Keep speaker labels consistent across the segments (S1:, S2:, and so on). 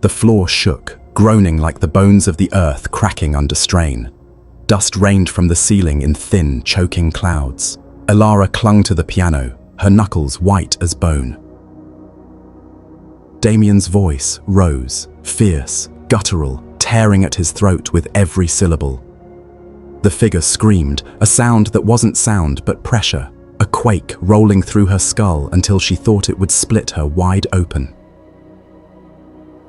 S1: The floor shook, groaning like the bones of the earth cracking under strain. Dust rained from the ceiling in thin, choking clouds. Elara clung to the piano, her knuckles white as bone. Damien's voice rose, fierce, guttural, tearing at his throat with every syllable. The figure screamed, a sound that wasn't sound but pressure, a quake rolling through her skull until she thought it would split her wide open.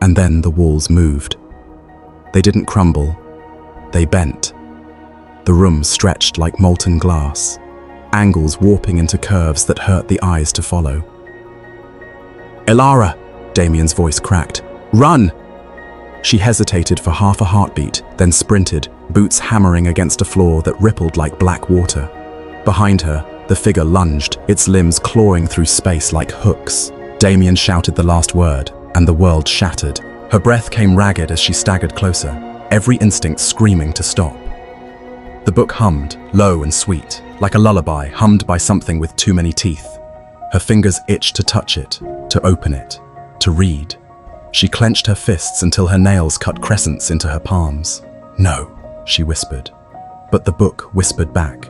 S1: And then the walls moved. They didn't crumble, they bent. The room stretched like molten glass, angles warping into curves that hurt the eyes to follow. "Elara!" Damien's voice cracked. "Run!" She hesitated for half a heartbeat, then sprinted, boots hammering against a floor that rippled like black water. Behind her, the figure lunged, its limbs clawing through space like hooks. Damien shouted the last word, and the world shattered. Her breath came ragged as she staggered closer, every instinct screaming to stop. The book hummed, low and sweet, like a lullaby hummed by something with too many teeth. Her fingers itched to touch it, to open it, to read. She clenched her fists until her nails cut crescents into her palms. "No," she whispered. But the book whispered back,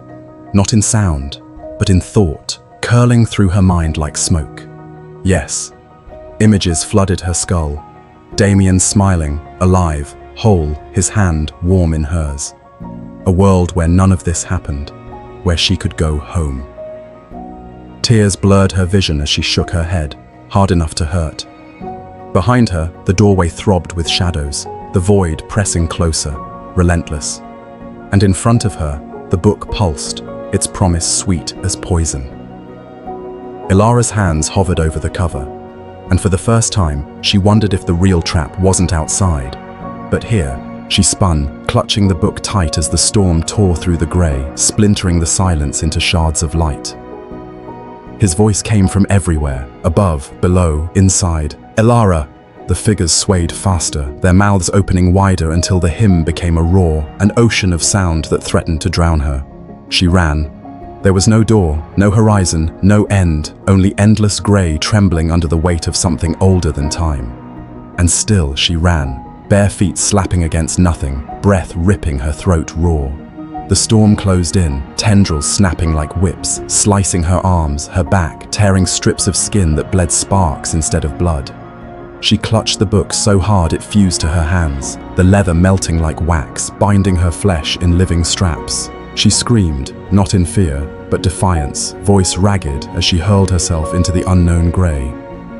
S1: not in sound, but in thought, curling through her mind like smoke. Yes. Images flooded her skull. Damien smiling, alive, whole, his hand warm in hers. A world where none of this happened, where she could go home. Tears blurred her vision as she shook her head, hard enough to hurt. Behind her, the doorway throbbed with shadows, the void pressing closer, relentless. And in front of her, the book pulsed, its promise sweet as poison. Elara's hands hovered over the cover, and for the first time, she wondered if the real trap wasn't outside. But here, she spun, clutching the book tight as the storm tore through the grey, splintering the silence into shards of light. His voice came from everywhere, above, below, inside. "Elara!" The figures swayed faster, their mouths opening wider until the hymn became a roar, an ocean of sound that threatened to drown her. She ran. There was no door, no horizon, no end, only endless grey trembling under the weight of something older than time. And still she ran, bare feet slapping against nothing, breath ripping her throat raw. The storm closed in, tendrils snapping like whips, slicing her arms, her back, tearing strips of skin that bled sparks instead of blood. She clutched the book so hard it fused to her hands, the leather melting like wax, binding her flesh in living straps. She screamed, not in fear, but defiance, voice ragged as she hurled herself into the unknown grey.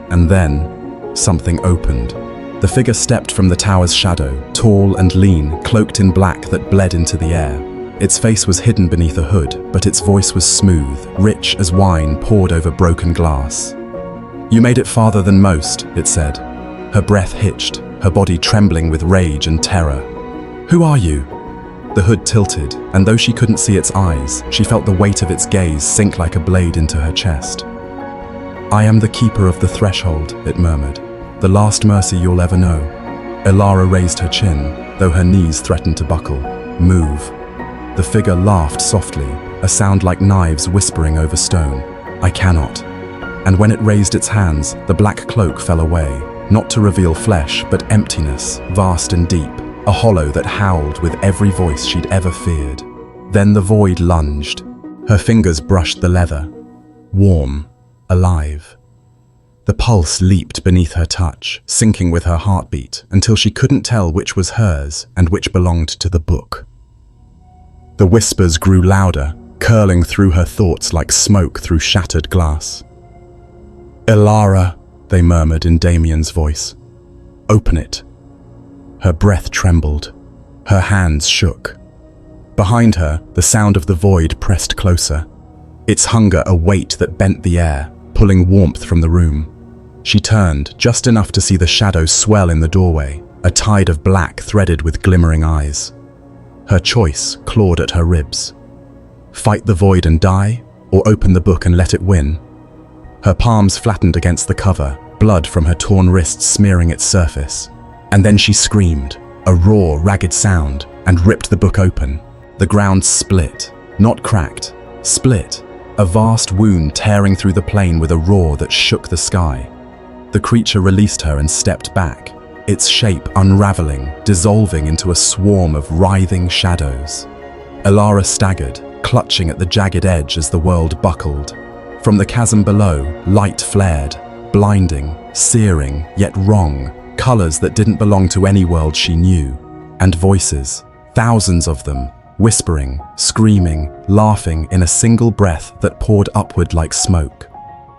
S1: And then, something opened. The figure stepped from the tower's shadow, tall and lean, cloaked in black that bled into the air. Its face was hidden beneath a hood, but its voice was smooth, rich as wine poured over broken glass. "You made it farther than most," it said. Her breath hitched, her body trembling with rage and terror. "Who are you?" The hood tilted, and though she couldn't see its eyes, she felt the weight of its gaze sink like a blade into her chest. "I am the keeper of the threshold," it murmured. "The last mercy you'll ever know." Elara raised her chin, though her knees threatened to buckle. "Move." The figure laughed softly, a sound like knives whispering over stone. "I cannot." And when it raised its hands, the black cloak fell away, not to reveal flesh, but emptiness, vast and deep, a hollow that howled with every voice she'd ever feared. Then the void lunged. Her fingers brushed the leather, warm, alive. The pulse leaped beneath her touch, syncing with her heartbeat, until she couldn't tell which was hers and which belonged to the book. The whispers grew louder, curling through her thoughts like smoke through shattered glass. "Elara," they murmured in Damien's voice. "Open it." Her breath trembled. Her hands shook. Behind her, the sound of the void pressed closer. Its hunger a weight that bent the air, pulling warmth from the room. She turned, just enough to see the shadows swell in the doorway, a tide of black threaded with glimmering eyes. Her choice clawed at her ribs. Fight the void and die, or open the book and let it win? Her palms flattened against the cover, blood from her torn wrists smearing its surface. And then she screamed, a raw, ragged sound, and ripped the book open. The ground split, not cracked, split, a vast wound tearing through the plain with a roar that shook the sky. The creature released her and stepped back, its shape unraveling, dissolving into a swarm of writhing shadows. Elara staggered, clutching at the jagged edge as the world buckled. From the chasm below, light flared, blinding, searing, yet wrong, colors that didn't belong to any world she knew. And voices, thousands of them, whispering, screaming, laughing in a single breath that poured upward like smoke.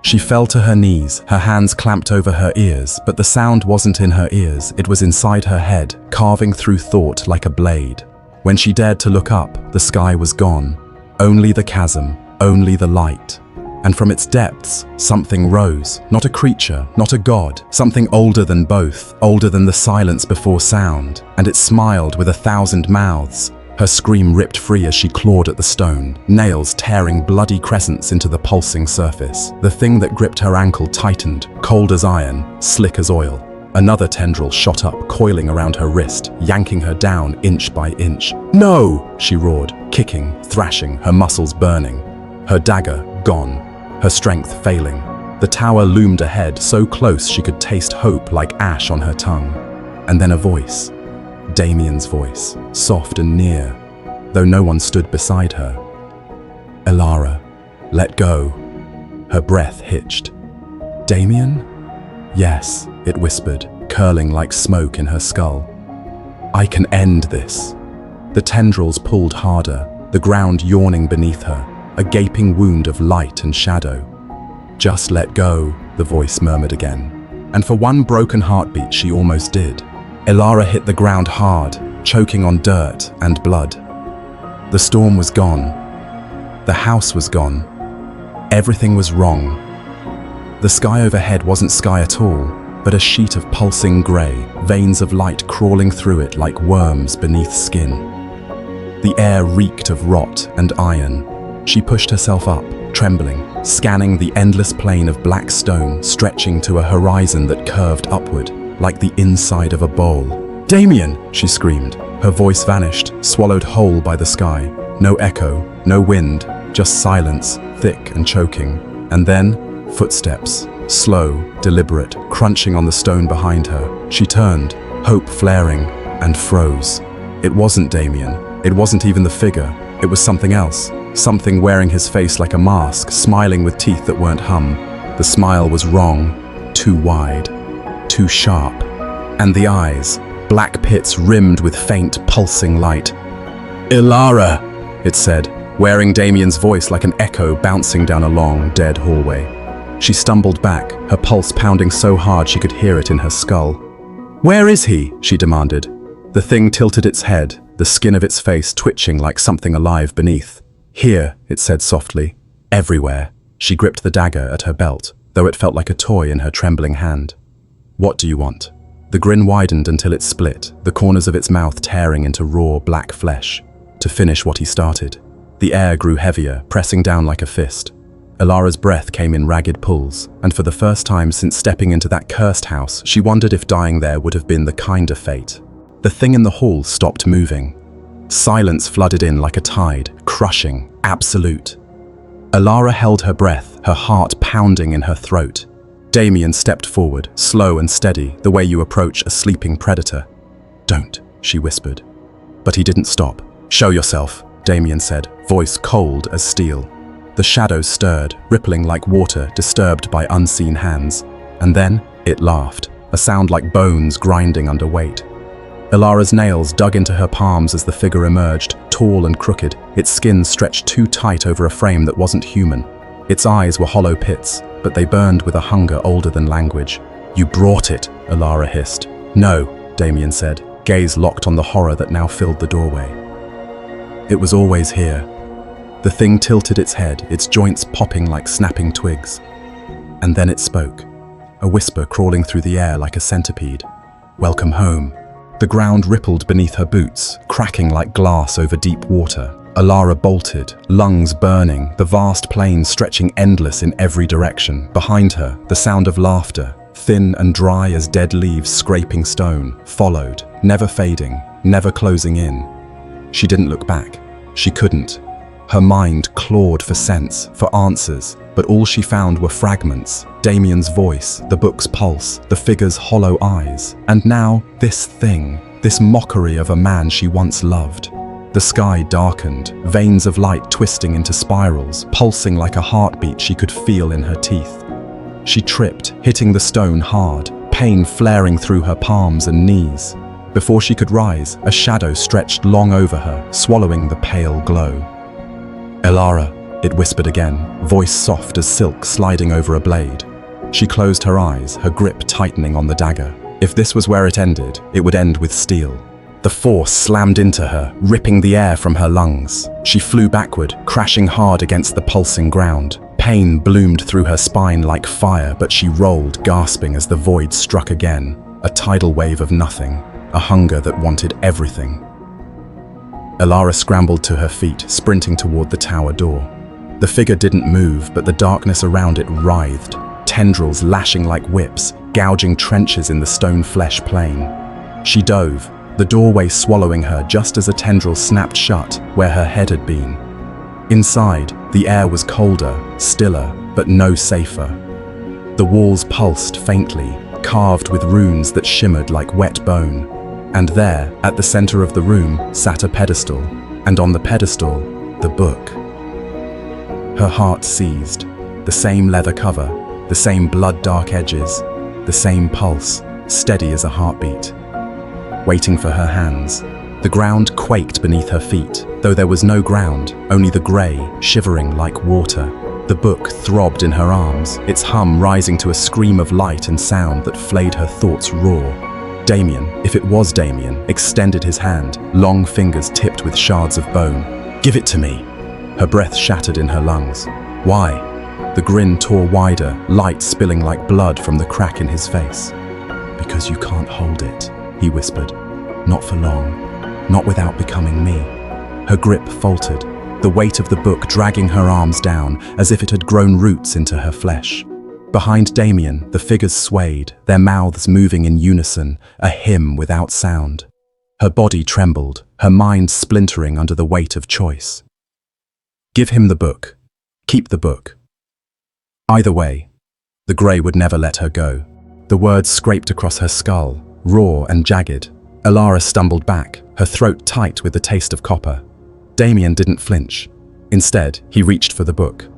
S1: She fell to her knees, her hands clamped over her ears, but the sound wasn't in her ears, it was inside her head, carving through thought like a blade. When she dared to look up, the sky was gone. Only the chasm, only the light. And from its depths, something rose, not a creature, not a god, something older than both, older than the silence before sound, and it smiled with 1,000 mouths. Her scream ripped free as she clawed at the stone, nails tearing bloody crescents into the pulsing surface. The thing that gripped her ankle tightened, cold as iron, slick as oil. Another tendril shot up, coiling around her wrist, yanking her down inch by inch. "No!" she roared, kicking, thrashing, her muscles burning. Her dagger gone, her strength failing. The tower loomed ahead, so close she could taste hope like ash on her tongue. And then a voice. Damien's voice, soft and near, though no one stood beside her. "Elara, let go." Her breath hitched. "Damien?" "Yes," it whispered, curling like smoke in her skull. "I can end this." The tendrils pulled harder, the ground yawning beneath her, a gaping wound of light and shadow. "Just let go," the voice murmured again. And for one broken heartbeat she almost did. Elara hit the ground hard, choking on dirt and blood. The storm was gone. The house was gone. Everything was wrong. The sky overhead wasn't sky at all, but a sheet of pulsing grey, veins of light crawling through it like worms beneath skin. The air reeked of rot and iron. She pushed herself up, trembling, scanning the endless plain of black stone stretching to a horizon that curved upward, like the inside of a bowl. "Damien!" she screamed. Her voice vanished, swallowed whole by the sky. No echo, no wind, just silence, thick and choking. And then, footsteps, slow, deliberate, crunching on the stone behind her. She turned, hope flaring, and froze. It wasn't Damien. It wasn't even the figure. It was something else. Something wearing his face like a mask, smiling with teeth that weren't hum. The smile was wrong, too wide, too sharp. And the eyes, black pits rimmed with faint, pulsing light. "Elara," it said, wearing Damien's voice like an echo bouncing down a long, dead hallway. She stumbled back, her pulse pounding so hard she could hear it in her skull. "Where is he?" she demanded. The thing tilted its head, the skin of its face twitching like something alive beneath. "Here," it said softly. "Everywhere." She gripped the dagger at her belt, though it felt like a toy in her trembling hand. "What do you want?" The grin widened until it split, the corners of its mouth tearing into raw, black flesh. To finish what he started. The air grew heavier, pressing down like a fist. Elara's breath came in ragged pulls, and for the first time since stepping into that cursed house, she wondered if dying there would have been the kinder fate. The thing in the hall stopped moving. Silence flooded in like a tide, crushing, absolute. Elara held her breath, her heart pounding in her throat. Damien stepped forward, slow and steady, the way you approach a sleeping predator. "Don't," she whispered. But he didn't stop. "Show yourself," Damien said, voice cold as steel. The shadows stirred, rippling like water disturbed by unseen hands. And then it laughed, a sound like bones grinding under weight. Elara's nails dug into her palms as the figure emerged, tall and crooked, its skin stretched too tight over a frame that wasn't human. Its eyes were hollow pits, but they burned with a hunger older than language. "You brought it," Elara hissed. "No," Damien said, gaze locked on the horror that now filled the doorway. "It was always here." The thing tilted its head, its joints popping like snapping twigs. And then it spoke, a whisper crawling through the air like a centipede. "Welcome home." The ground rippled beneath her boots, cracking like glass over deep water. Elara bolted, lungs burning, the vast plain stretching endless in every direction. Behind her, the sound of laughter, thin and dry as dead leaves scraping stone, followed, never fading, never closing in. She didn't look back. She couldn't. Her mind clawed for sense, for answers, but all she found were fragments. Damien's voice, the book's pulse, the figure's hollow eyes. And now, this thing, this mockery of a man she once loved. The sky darkened, veins of light twisting into spirals, pulsing like a heartbeat she could feel in her teeth. She tripped, hitting the stone hard, pain flaring through her palms and knees. Before she could rise, a shadow stretched long over her, swallowing the pale glow. "Elara," it whispered again, voice soft as silk sliding over a blade. She closed her eyes, her grip tightening on the dagger. If this was where it ended, it would end with steel. The force slammed into her, ripping the air from her lungs. She flew backward, crashing hard against the pulsing ground. Pain bloomed through her spine like fire, but she rolled, gasping as the void struck again. A tidal wave of nothing, a hunger that wanted everything. Elara scrambled to her feet, sprinting toward the tower door. The figure didn't move, but the darkness around it writhed, tendrils lashing like whips, gouging trenches in the stone flesh plain. She dove, the doorway swallowing her just as a tendril snapped shut where her head had been. Inside, the air was colder, stiller, but no safer. The walls pulsed faintly, carved with runes that shimmered like wet bone. And there, at the center of the room, sat a pedestal, and on the pedestal, the book. Her heart seized. The same leather cover, the same blood-dark edges, the same pulse, steady as a heartbeat. Waiting for her hands. The ground quaked beneath her feet, though there was no ground, only the grey, shivering like water. The book throbbed in her arms, its hum rising to a scream of light and sound that flayed her thoughts raw. Damien, if it was Damien, extended his hand, long fingers tipped with shards of bone. "Give it to me." Her breath shattered in her lungs. "Why?" The grin tore wider, light spilling like blood from the crack in his face. "Because you can't hold it," he whispered. "Not for long. Not without becoming me." Her grip faltered, the weight of the book dragging her arms down as if it had grown roots into her flesh. Behind Damien, the figures swayed, their mouths moving in unison, a hymn without sound. Her body trembled, her mind splintering under the weight of choice. Give him the book. Keep the book. Either way, the grey would never let her go. The words scraped across her skull, raw and jagged. Elara stumbled back, her throat tight with the taste of copper. Damien didn't flinch. Instead, he reached for the book.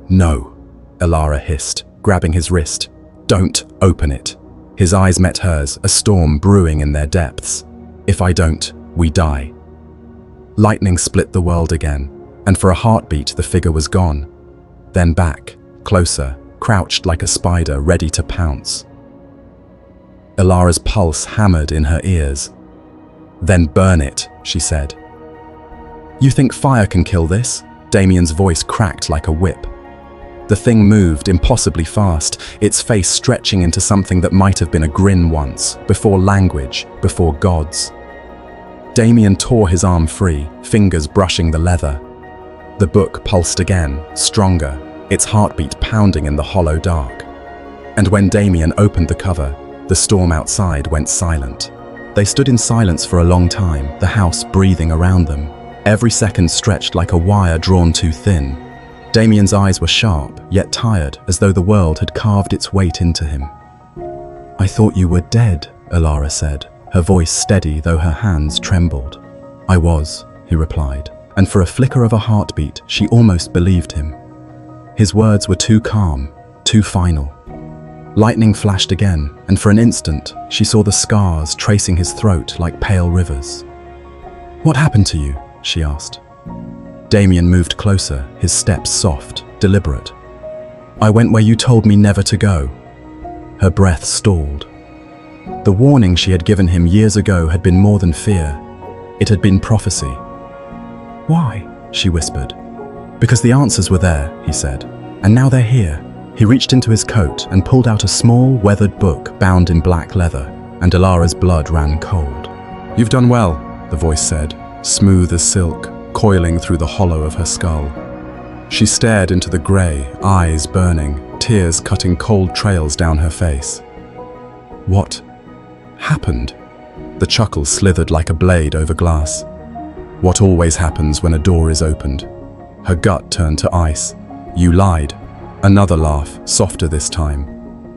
S1: "No," Elara hissed, grabbing his wrist. "Don't open it." His eyes met hers, a storm brewing in their depths. "If I don't, we die." Lightning split the world again, and for a heartbeat the figure was gone. Then back, closer, crouched like a spider ready to pounce. Elara's pulse hammered in her ears. "Then burn it," she said. "You think fire can kill this?" Damien's voice cracked like a whip. The thing moved impossibly fast, its face stretching into something that might have been a grin once, before language, before gods. Damien tore his arm free, fingers brushing the leather. The book pulsed again, stronger, its heartbeat pounding in the hollow dark. And when Damien opened the cover, the storm outside went silent. They stood in silence for a long time, the house breathing around them. Every second stretched like a wire drawn too thin. Damien's eyes were sharp, yet tired, as though the world had carved its weight into him. "I thought you were dead," Elara said, her voice steady though her hands trembled. "I was," he replied, and for a flicker of a heartbeat, she almost believed him. His words were too calm, too final. Lightning flashed again, and for an instant, she saw the scars tracing his throat like pale rivers. "What happened to you?" she asked. Damien moved closer, his steps soft, deliberate. "I went where you told me never to go." Her breath stalled. The warning she had given him years ago had been more than fear. It had been prophecy. "Why?" she whispered. "Because the answers were there," he said, "and now they're here." He reached into his coat and pulled out a small, weathered book bound in black leather, and Elara's blood ran cold. "You've done well," the voice said, smooth as silk, coiling through the hollow of her skull. She stared into the grey, eyes burning, tears cutting cold trails down her face. "What happened?" The chuckle slithered like a blade over glass. "What always happens when a door is opened. Her gut turned to ice. "You lied." Another laugh, softer this time.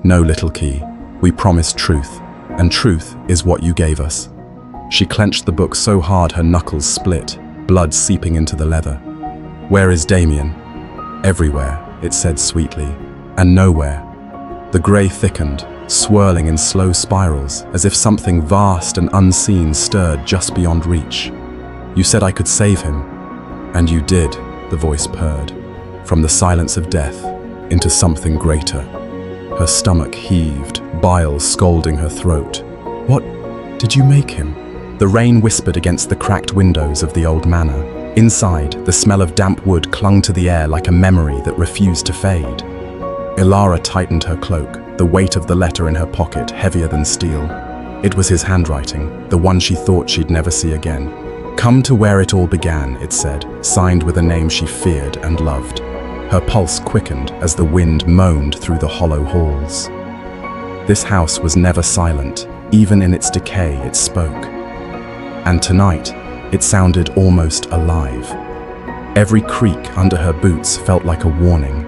S1: "No, little key. We promised truth, and truth is what you gave us." She clenched the book so hard her knuckles split, blood seeping into the leather. "Where is Damien?" "Everywhere," it said sweetly, "and nowhere." The grey thickened, swirling in slow spirals, as if something vast and unseen stirred just beyond reach. "You said I could save him." "And you did," the voice purred, "from the silence of death into something greater." Her stomach heaved, bile scalding her throat. "What did you make him?" The rain whispered against the cracked windows of the old manor. Inside, the smell of damp wood clung to the air like a memory that refused to fade. Ilara tightened her cloak, the weight of the letter in her pocket heavier than steel. It was his handwriting, the one she thought she'd never see again. "Come to where it all began," it said, signed with a name she feared and loved. Her pulse quickened as the wind moaned through the hollow halls. This house was never silent. Even in its decay, it spoke. And tonight, it sounded almost alive. Every creak under her boots felt like a warning.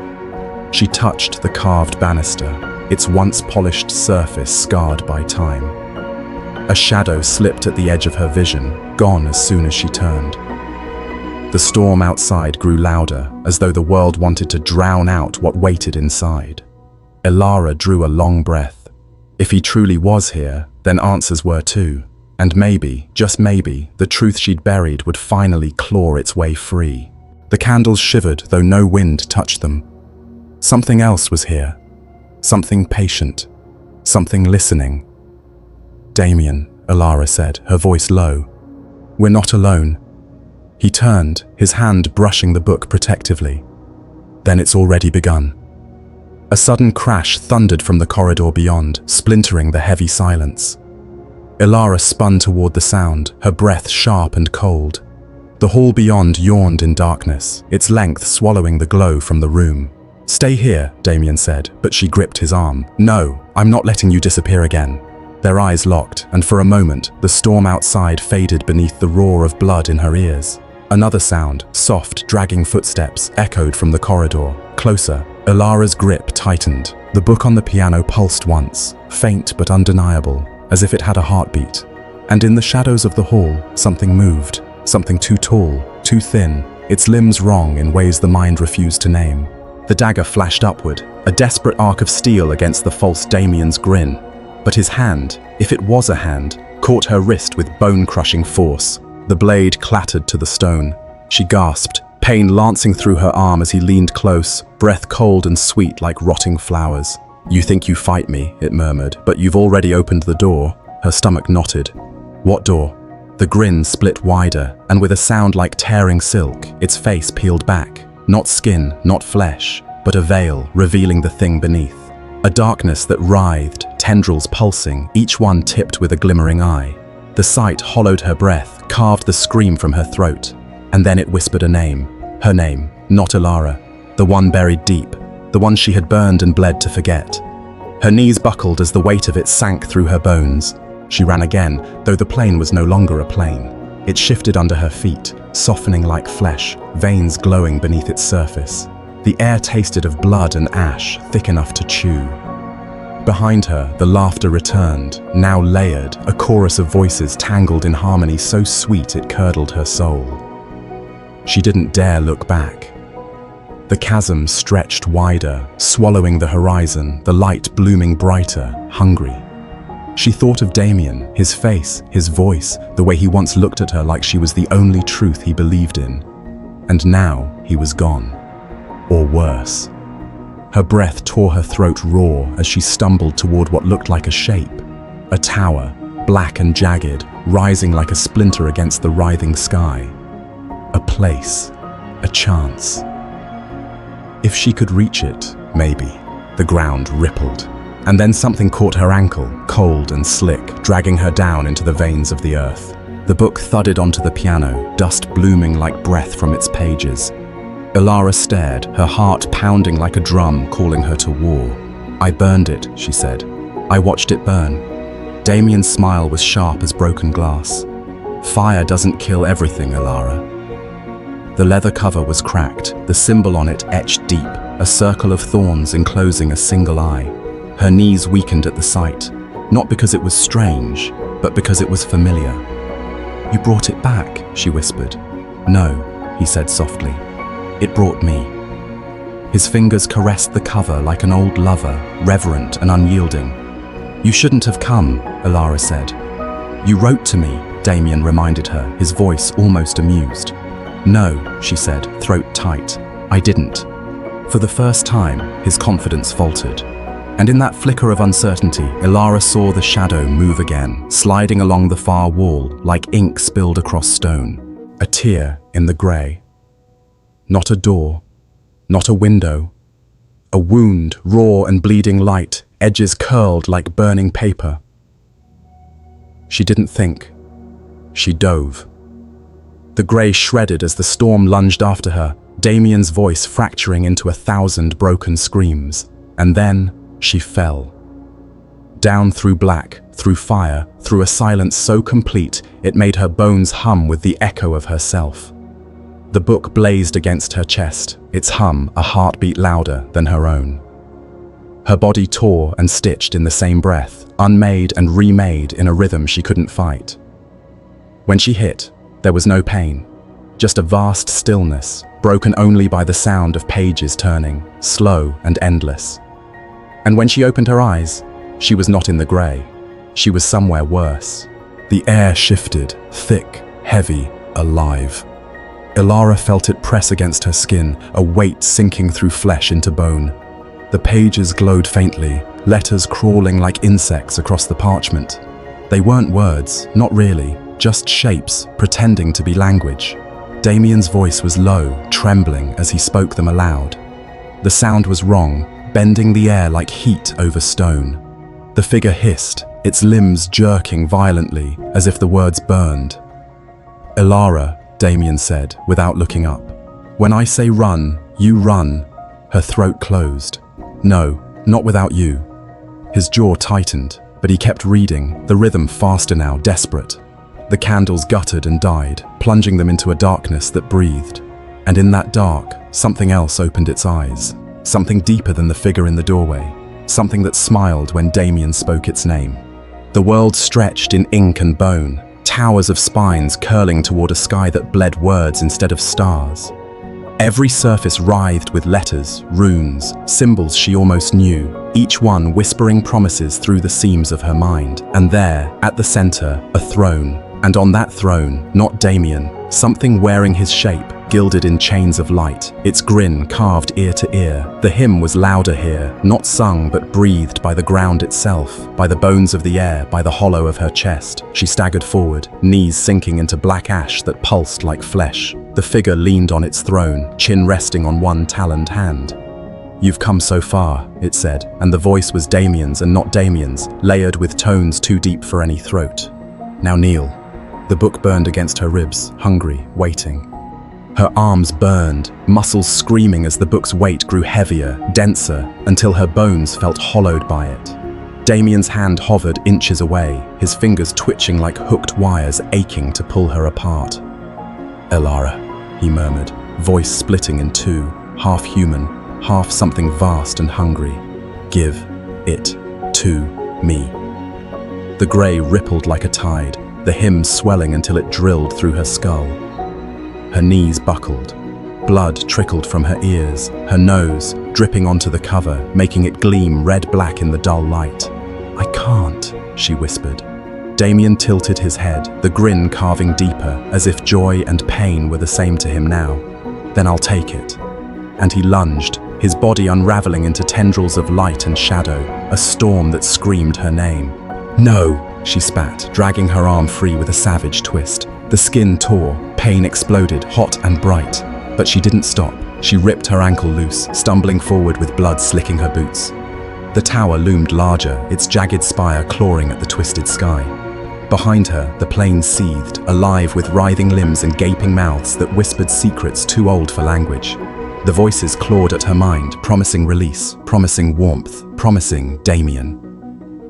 S1: She touched the carved banister, its once polished surface scarred by time. A shadow slipped at the edge of her vision, gone as soon as she turned. The storm outside grew louder, as though the world wanted to drown out what waited inside. Ilara drew a long breath. If he truly was here, then answers were too. And maybe, just maybe, the truth she'd buried would finally claw its way free. The candles shivered, though no wind touched them. Something else was here. Something patient. Something listening. "Damien," Ilara said, her voice low. "We're not alone." He turned, his hand brushing the book protectively. "Then it's already begun." A sudden crash thundered from the corridor beyond, splintering the heavy silence. Ilara spun toward the sound, her breath sharp and cold. The hall beyond yawned in darkness, its length swallowing the glow from the room. "Stay here," Damien said, but she gripped his arm. "No, I'm not letting you disappear again." Their eyes locked, and for a moment, the storm outside faded beneath the roar of blood in her ears. Another sound, soft, dragging footsteps, echoed from the corridor. Closer, Ilara's grip tightened. The book on the piano pulsed once, faint but undeniable, as if it had a heartbeat. And in the shadows of the hall, something moved. Something too tall, too thin, its limbs wrong in ways the mind refused to name. The dagger flashed upward, a desperate arc of steel against the false Damien's grin. But his hand, if it was a hand, caught her wrist with bone-crushing force. The blade clattered to the stone. She gasped, pain lancing through her arm as he leaned close, breath cold and sweet like rotting flowers. "You think you fight me," it murmured, "but you've already opened the door." Her stomach knotted. "What door?" The grin split wider, and with a sound like tearing silk, its face peeled back. Not skin, not flesh, but a veil revealing the thing beneath. A darkness that writhed, tendrils pulsing, each one tipped with a glimmering eye. The sight hollowed her breath, carved the scream from her throat. And then it whispered a name. Her name, not Ilara. The one buried deep, the one she had burned and bled to forget. Her knees buckled as the weight of it sank through her bones. She ran again, though the plane was no longer a plane. It shifted under her feet, softening like flesh, veins glowing beneath its surface. The air tasted of blood and ash, thick enough to chew. Behind her, the laughter returned, now layered, a chorus of voices tangled in harmony so sweet it curdled her soul. She didn't dare look back. The chasm stretched wider, swallowing the horizon, the light blooming brighter, hungry. She thought of Damien, his face, his voice, the way he once looked at her like she was the only truth he believed in. And now he was gone. Or worse. Her breath tore her throat raw as she stumbled toward what looked like a shape. A tower, black and jagged, rising like a splinter against the writhing sky. A place. A chance. If she could reach it, maybe. The ground rippled. And then something caught her ankle, cold and slick, dragging her down into the veins of the earth. The book thudded onto the piano, dust blooming like breath from its pages. Ilara stared, her heart pounding like a drum, calling her to war. "I burned it," she said. "I watched it burn." Damien's smile was sharp as broken glass. "Fire doesn't kill everything, Ilara." The leather cover was cracked, the symbol on it etched deep, a circle of thorns enclosing a single eye. Her knees weakened at the sight, not because it was strange, but because it was familiar. "You brought it back," she whispered. "No," he said softly. "It brought me." His fingers caressed the cover like an old lover, reverent and unyielding. "You shouldn't have come," Elara said. "You wrote to me," Damien reminded her, his voice almost amused. "No," she said, throat tight. "I didn't." For the first time, his confidence faltered. And in that flicker of uncertainty, Elara saw the shadow move again, sliding along the far wall like ink spilled across stone. A tear in the grey. Not a door, not a window. A wound, raw and bleeding light, edges curled like burning paper. She didn't think. She dove. The grey shredded as the storm lunged after her, Damien's voice fracturing into 1,000 broken screams. And then she fell. Down through black, through fire, through a silence so complete it made her bones hum with the echo of herself. The book blazed against her chest, its hum a heartbeat louder than her own. Her body tore and stitched in the same breath, unmade and remade in a rhythm she couldn't fight. When she hit, there was no pain, just a vast stillness, broken only by the sound of pages turning, slow and endless. And when she opened her eyes, she was not in the grey. She was somewhere worse. The air shifted, thick, heavy, alive. Elara felt it press against her skin, a weight sinking through flesh into bone. The pages glowed faintly, letters crawling like insects across the parchment. They weren't words, not really, just shapes, pretending to be language. Damien's voice was low, trembling as he spoke them aloud. The sound was wrong, bending the air like heat over stone. The figure hissed, its limbs jerking violently, as if the words burned. "Elara," Damien said, without looking up. "When I say run, you run." Her throat closed. "No, not without you." His jaw tightened, but he kept reading, the rhythm faster now, desperate. The candles guttered and died, plunging them into a darkness that breathed. And in that dark, something else opened its eyes. Something deeper than the figure in the doorway. Something that smiled when Damien spoke its name. The world stretched in ink and bone, towers of spines curling toward a sky that bled words instead of stars. Every surface writhed with letters, runes, symbols she almost knew, each one whispering promises through the seams of her mind. And there, at the center, a throne. And on that throne, not Damien, something wearing his shape, gilded in chains of light, its grin carved ear to ear. The hymn was louder here, not sung but breathed by the ground itself, by the bones of the air, by the hollow of her chest. She staggered forward, knees sinking into black ash that pulsed like flesh. The figure leaned on its throne, chin resting on one taloned hand. "You've come so far," it said, and the voice was Damien's and not Damien's, layered with tones too deep for any throat. "Now kneel." The book burned against her ribs, hungry, waiting. Her arms burned, muscles screaming as the book's weight grew heavier, denser, until her bones felt hollowed by it. Damien's hand hovered inches away, his fingers twitching like hooked wires aching to pull her apart. "Elara," he murmured, voice splitting in two, half human, half something vast and hungry. "Give it to me." The grey rippled like a tide, the hymn swelling until it drilled through her skull. Her knees buckled. Blood trickled from her ears, her nose dripping onto the cover, making it gleam red-black in the dull light. "I can't," she whispered. Damien tilted his head, the grin carving deeper, as if joy and pain were the same to him now. "Then I'll take it." And he lunged, his body unraveling into tendrils of light and shadow, a storm that screamed her name. "No!" she spat, dragging her arm free with a savage twist. The skin tore, pain exploded, hot and bright. But she didn't stop. She ripped her ankle loose, stumbling forward with blood slicking her boots. The tower loomed larger, its jagged spire clawing at the twisted sky. Behind her, the plain seethed, alive with writhing limbs and gaping mouths that whispered secrets too old for language. The voices clawed at her mind, promising release, promising warmth, promising Damien.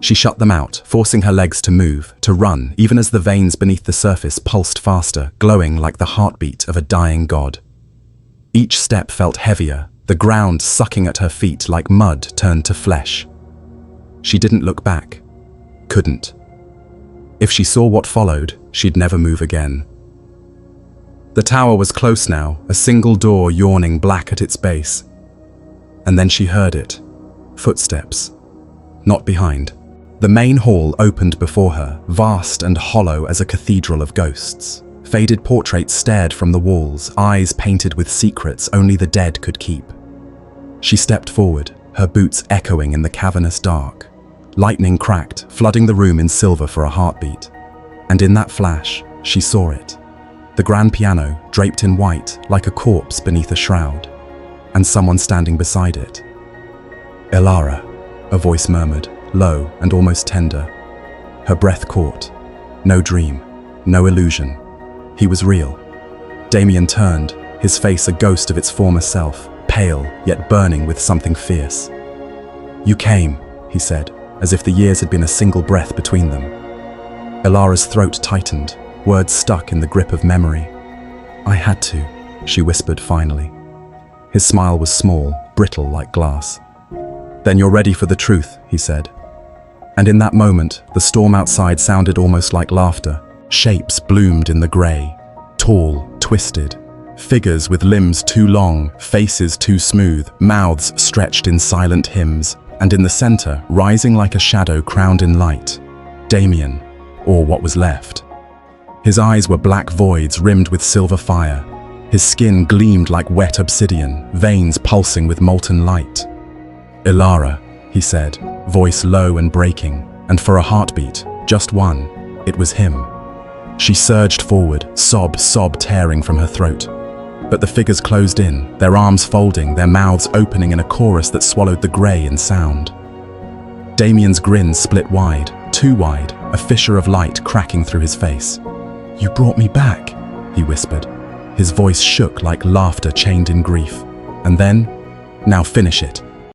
S1: She shut them out, forcing her legs to move, to run, even as the veins beneath the surface pulsed faster, glowing like the heartbeat of a dying god. Each step felt heavier, the ground sucking at her feet like mud turned to flesh. She didn't look back. Couldn't. If she saw what followed, she'd never move again. The tower was close now, a single door yawning black at its base. And then she heard it. Footsteps. Not behind. The main hall opened before her, vast and hollow as a cathedral of ghosts. Faded portraits stared from the walls, eyes painted with secrets only the dead could keep. She stepped forward, her boots echoing in the cavernous dark. Lightning cracked, flooding the room in silver for a heartbeat. And in that flash, she saw it. The grand piano, draped in white, like a corpse beneath a shroud. And someone standing beside it. "Elara," a voice murmured, low and almost tender. Her breath caught. No dream, no illusion. He was real. Damien turned, his face a ghost of its former self, pale yet burning with something fierce. "You came," he said, as if the years had been a single breath between them. Elara's throat tightened, words stuck in the grip of memory. "I had to," she whispered finally. His smile was small, brittle like glass. "Then you're ready for the truth," he said. And in that moment, the storm outside sounded almost like laughter. Shapes bloomed in the grey, tall, twisted. Figures with limbs too long, faces too smooth, mouths stretched in silent hymns. And in the center, rising like a shadow crowned in light, Damien, or what was left. His eyes were black voids rimmed with silver fire. His skin gleamed like wet obsidian, veins pulsing with molten light. "Elara," he said, voice low and breaking, and for a heartbeat, just one, it was him. She surged forward, sob tearing from her throat. But the figures closed in, their arms folding, their mouths opening in a chorus that swallowed the grey in sound. Damien's grin split wide, too wide, a fissure of light cracking through his face. "You brought me back," he whispered. His voice shook like laughter chained in grief. And then, "Now finish it."